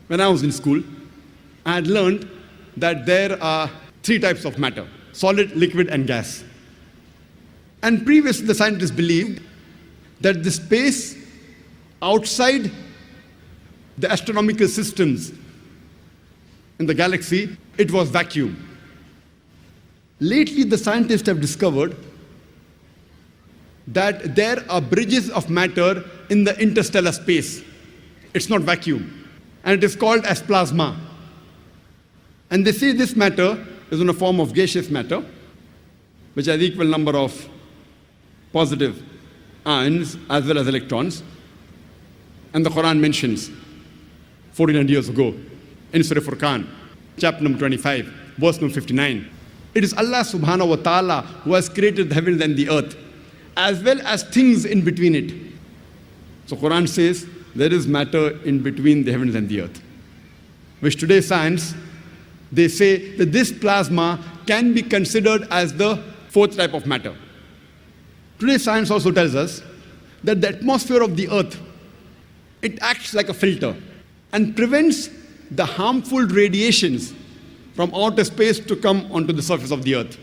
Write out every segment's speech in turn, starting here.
When I was in school, I had learned that there are three types of matter: solid, liquid, and gas. And previously, the scientists believed that the space outside the astronomical systems in the galaxy, it was vacuum. Lately, the scientists have discovered that there are bridges of matter in the interstellar space. It's not vacuum. And it is called as plasma. And they say this matter is in a form of gaseous matter, which has equal number of positive ions as well as electrons. And the Quran mentions 1400 years ago in Surah Furqan, chapter number 25, verse number 59. It is Allah subhanahu wa ta'ala who has created the heavens and the earth, as well as things in between it. So Quran says there is matter in between the heavens and the earth, which today's science, they say that this plasma can be considered as the fourth type of matter. Today's science also tells us that the atmosphere of the earth, it acts like a filter and prevents the harmful radiations from outer space to come onto the surface of the earth.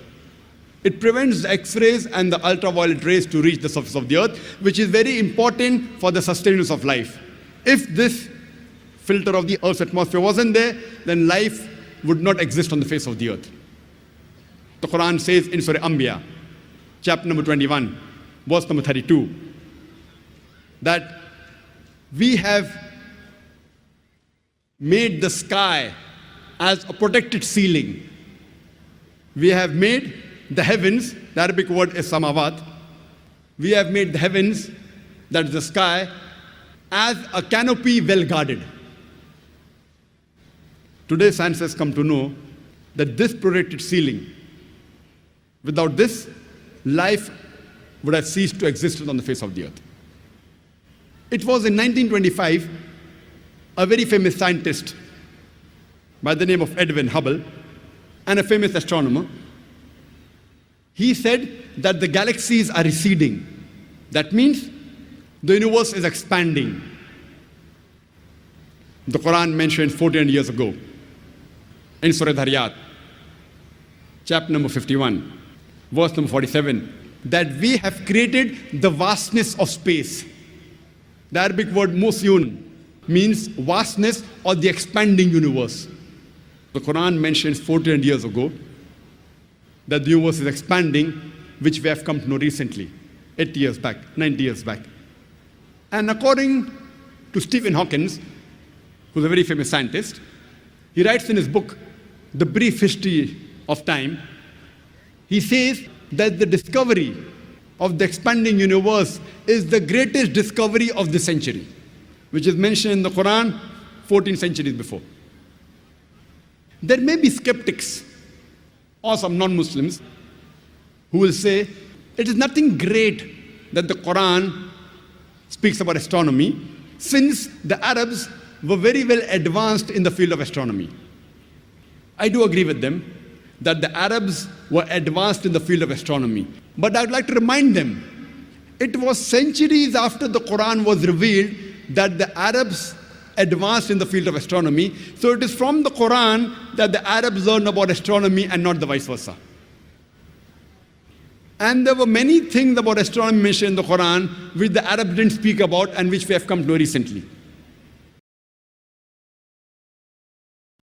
It prevents the X-rays and the ultraviolet rays to reach the surface of the earth, which is very important for the sustenance of life. If this filter of the earth's atmosphere wasn't there, then life would not exist on the face of the earth. The Quran says in Surah Anbiya, chapter number 21, verse number 32, that we have made the sky as a protected ceiling. We have made the heavens, the Arabic word is samawat. We have made the heavens, that is the sky, as a canopy well guarded. Today science has come to know that this protected ceiling, without this, life would have ceased to exist on the face of the earth. It was in 1925, a very famous scientist by the name of Edwin Hubble, and a famous astronomer, he said that the galaxies are receding. That means the universe is expanding. The Quran mentioned 1400 years ago in Surah Dhariyat, chapter number 51, verse number 47, that we have created the vastness of space. The Arabic word musyun means vastness or the expanding universe. The Quran mentions 1400 years ago that the universe is expanding, which we have come to know recently, 80 years back, 90 years back. And according to Stephen Hawking, who's a very famous scientist, he writes in his book, The Brief History of Time, he says that the discovery of the expanding universe is the greatest discovery of the century, which is mentioned in the Quran 14 centuries before. There may be skeptics or some non-Muslims who will say it is nothing great that the Quran speaks about astronomy, since the Arabs were very well advanced in the field of astronomy. I do agree with them that the Arabs were advanced in the field of astronomy. But I would like to remind them, it was centuries after the Quran was revealed that the Arabs advanced in the field of astronomy. So it is from the Quran that the Arabs learned about astronomy and not the vice versa. And there were many things about astronomy mentioned in the Quran which the Arabs didn't speak about and which we have come to know recently.